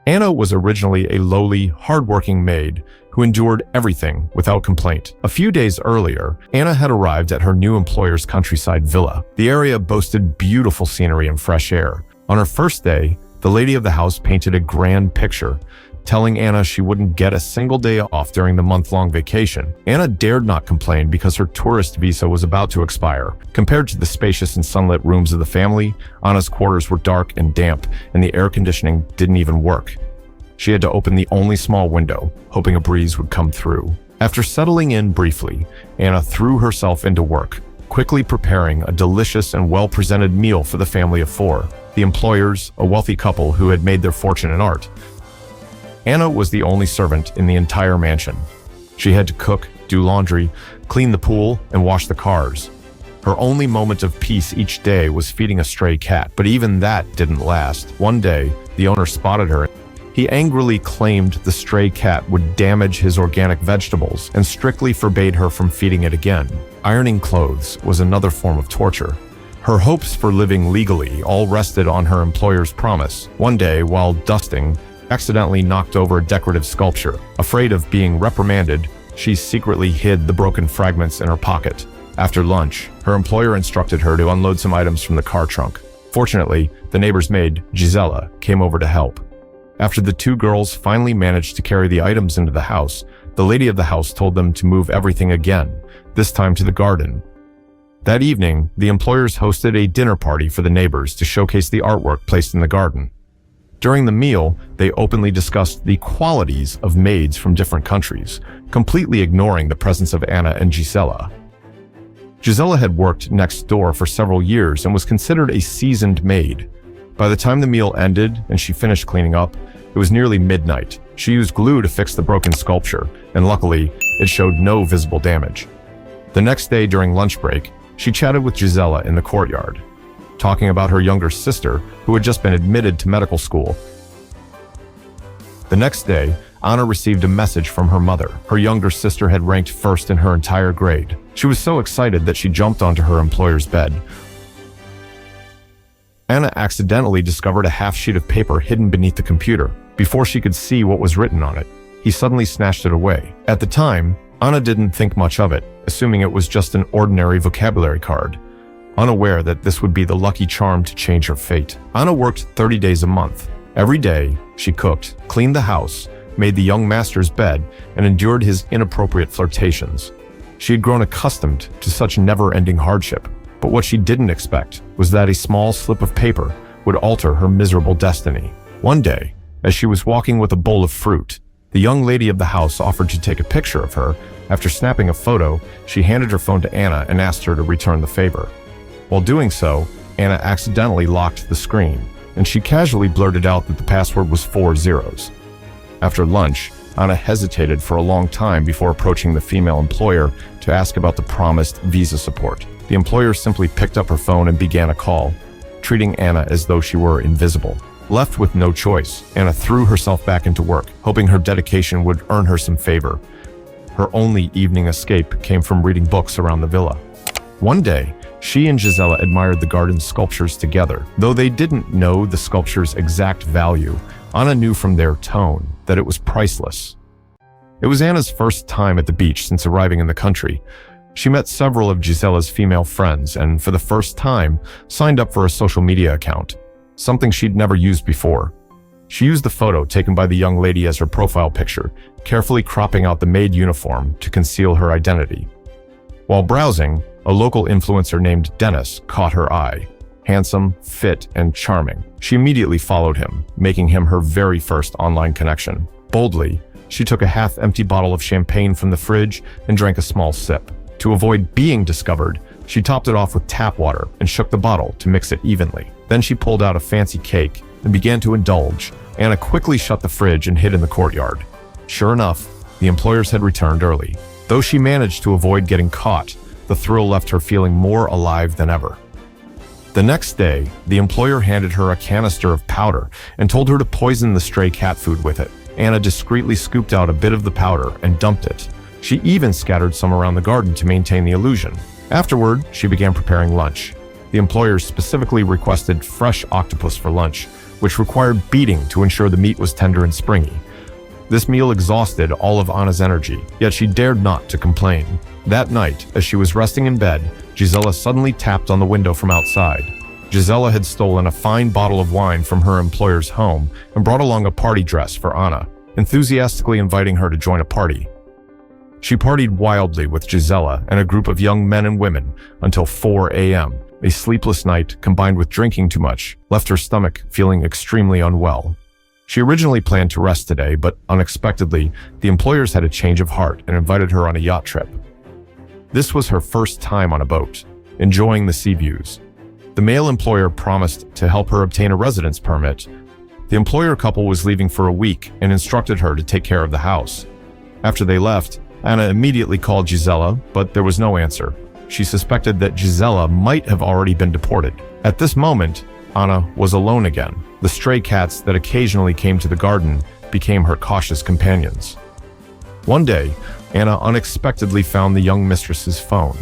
Anna was originally a lowly, hard-working maid who endured everything without complaint. A few days earlier, Anna had arrived at her new employer's countryside villa. The area boasted beautiful scenery and fresh air. On her first day, the lady of the house painted a grand picture, telling Anna she wouldn't get a single day off during the month-long vacation. Anna dared not complain because her tourist visa was about to expire. Compared to the spacious and sunlit rooms of the family, Anna's quarters were dark and damp, and the air conditioning didn't even work. She had to open the only small window, hoping a breeze would come through. After settling in briefly, Anna threw herself into work, quickly preparing a delicious and well-presented meal for the family of four. The employers, a wealthy couple who had made their fortune in art. Anna was the only servant in the entire mansion. She had to cook, do laundry, clean the pool, and wash the cars. Her only moment of peace each day was feeding a stray cat, but even that didn't last. One day, the owner spotted her. He angrily claimed the stray cat would damage his organic vegetables and strictly forbade her from feeding it again. Ironing clothes was another form of torture. Her hopes for living legally all rested on her employer's promise. One day, while dusting, accidentally knocked over a decorative sculpture. Afraid of being reprimanded, she secretly hid the broken fragments in her pocket. After lunch, her employer instructed her to unload some items from the car trunk. Fortunately, the neighbor's maid, Gisela, came over to help. After the two girls finally managed to carry the items into the house, the lady of the house told them to move everything again, this time to the garden. That evening, the employers hosted a dinner party for the neighbors to showcase the artwork placed in the garden. During the meal, they openly discussed the qualities of maids from different countries, completely ignoring the presence of Anna and Gisela. Gisela had worked next door for several years and was considered a seasoned maid. By the time the meal ended and she finished cleaning up, it was nearly midnight. She used glue to fix the broken sculpture, and luckily, it showed no visible damage. The next day during lunch break, she chatted with Gisela in the courtyard, talking about her younger sister, who had just been admitted to medical school. The next day, Anna received a message from her mother. Her younger sister had ranked first in her entire grade. She was so excited that she jumped onto her employer's bed. Anna accidentally discovered a half sheet of paper hidden beneath the computer. Before she could see what was written on it, he suddenly snatched it away. At the time, Anna didn't think much of it, assuming it was just an ordinary vocabulary card, unaware that this would be the lucky charm to change her fate. Anna worked 30 days a month. Every day, she cooked, cleaned the house, made the young master's bed, and endured his inappropriate flirtations. She had grown accustomed to such never-ending hardship, but what she didn't expect was that a small slip of paper would alter her miserable destiny. One day, as she was walking with a bowl of fruit, the young lady of the house offered to take a picture of her. After snapping a photo, she handed her phone to Anna and asked her to return the favor. While doing so, Anna accidentally locked the screen, and she casually blurted out that the password was 4 zeros. After lunch, Anna hesitated for a long time before approaching the female employer to ask about the promised visa support. The employer simply picked up her phone and began a call, treating Anna as though she were invisible. Left with no choice, Anna threw herself back into work, hoping her dedication would earn her some favor. Her only evening escape came from reading books around the villa. One day, she and Gisela admired the garden's sculptures together. Though they didn't know the sculpture's exact value, Anna knew from their tone that it was priceless. It was Anna's first time at the beach since arriving in the country. She met several of Gisela's female friends and, for the first time, signed up for a social media account, something she'd never used before. She used the photo taken by the young lady as her profile picture, carefully cropping out the maid uniform to conceal her identity. While browsing, a local influencer named Dennis caught her eye. Handsome, fit, and charming. She immediately followed him, making him her very first online connection. Boldly, she took a half-empty bottle of champagne from the fridge and drank a small sip. To avoid being discovered, she topped it off with tap water and shook the bottle to mix it evenly. Then she pulled out a fancy cake and began to indulge. Anna quickly shut the fridge and hid in the courtyard. Sure enough, the employers had returned early. Though she managed to avoid getting caught, the thrill left her feeling more alive than ever. The next day, the employer handed her a canister of powder and told her to poison the stray cat food with it. Anna discreetly scooped out a bit of the powder and dumped it. She even scattered some around the garden to maintain the illusion. Afterward, she began preparing lunch. The employers specifically requested fresh octopus for lunch, which required beating to ensure the meat was tender and springy. This meal exhausted all of Anna's energy, yet she dared not to complain. That night, as she was resting in bed, Gisela suddenly tapped on the window from outside. Gisela had stolen a fine bottle of wine from her employer's home and brought along a party dress for Anna, enthusiastically inviting her to join a party. She partied wildly with Gisela and a group of young men and women until 4 a.m. A sleepless night, combined with drinking too much, left her stomach feeling extremely unwell. She originally planned to rest today, but unexpectedly, the employers had a change of heart and invited her on a yacht trip. This was her first time on a boat, enjoying the sea views. The male employer promised to help her obtain a residence permit. The employer couple was leaving for a week and instructed her to take care of the house. After they left, Anna immediately called Gisela, but there was no answer. She suspected that Gisela might have already been deported. At this moment, Anna was alone again. The stray cats that occasionally came to the garden became her cautious companions. One day, Anna unexpectedly found the young mistress's phone.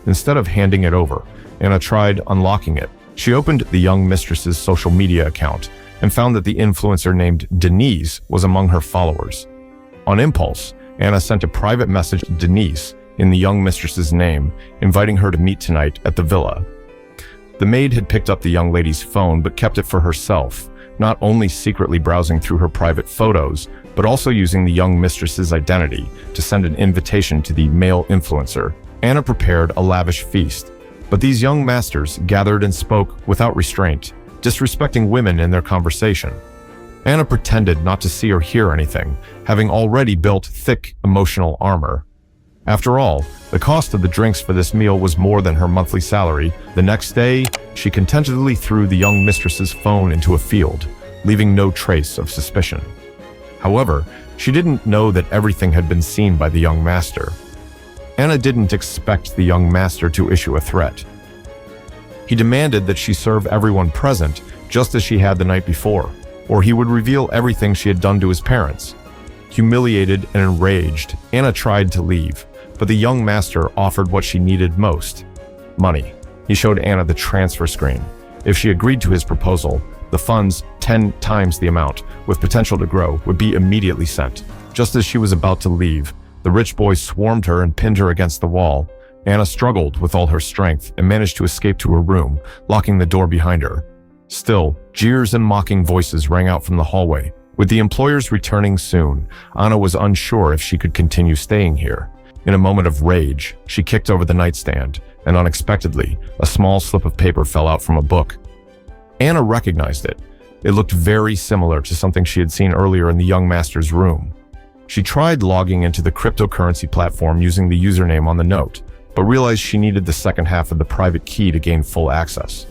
Instead of handing it over, Anna tried unlocking it. She opened the young mistress's social media account and found that the influencer named Denise was among her followers. On impulse, Anna sent a private message to Denise in the young mistress's name, inviting her to meet tonight at the villa. The maid had picked up the young lady's phone but kept it for herself, not only secretly browsing through her private photos, but also using the young mistress's identity to send an invitation to the male influencer. Anna prepared a lavish feast, but these young masters gathered and spoke without restraint, disrespecting women in their conversation. Anna pretended not to see or hear anything, having already built thick emotional armor. After all, the cost of the drinks for this meal was more than her monthly salary. The next day, she contentedly threw the young mistress's phone into a field, leaving no trace of suspicion. However, she didn't know that everything had been seen by the young master. Anna didn't expect the young master to issue a threat. He demanded that she serve everyone present just as she had the night before, or he would reveal everything she had done to his parents. Humiliated and enraged, Anna tried to leave, but the young master offered what she needed most: money. He showed Anna the transfer screen. If she agreed to his proposal, the funds, 10 times the amount, with potential to grow, would be immediately sent. Just as she was about to leave, the rich boy swarmed her and pinned her against the wall. Anna struggled with all her strength and managed to escape to her room, locking the door behind her. Still, jeers and mocking voices rang out from the hallway. With the employers returning soon, Anna was unsure if she could continue staying here. In a moment of rage, she kicked over the nightstand, and unexpectedly, a small slip of paper fell out from a book. Anna recognized it. It looked very similar to something she had seen earlier in the young master's room. She tried logging into the cryptocurrency platform using the username on the note, but realized she needed the second half of the private key to gain full access.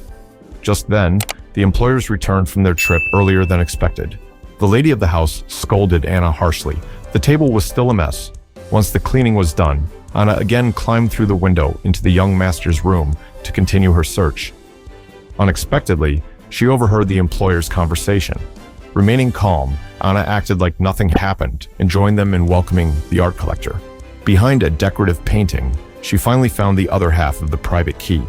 Just then, the employers returned from their trip earlier than expected. The lady of the house scolded Anna harshly. The table was still a mess. Once the cleaning was done, Anna again climbed through the window into the young master's room to continue her search. Unexpectedly, she overheard the employers' conversation. Remaining calm, Anna acted like nothing happened and joined them in welcoming the art collector. Behind a decorative painting, she finally found the other half of the private key.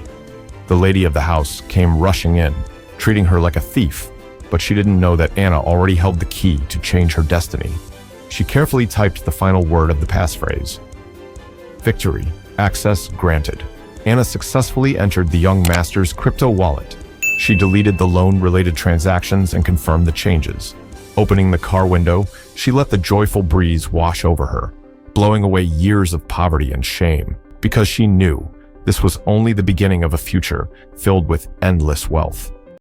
The lady of the house came rushing in, treating her like a thief, but she didn't know that Anna already held the key to change her destiny. She carefully typed the final word of the passphrase. Victory. Access granted. Anna successfully entered the young master's crypto wallet. She deleted the loan-related transactions and confirmed the changes. Opening the car window, she let the joyful breeze wash over her, blowing away years of poverty and shame, because she knew this was only the beginning of a future filled with endless wealth.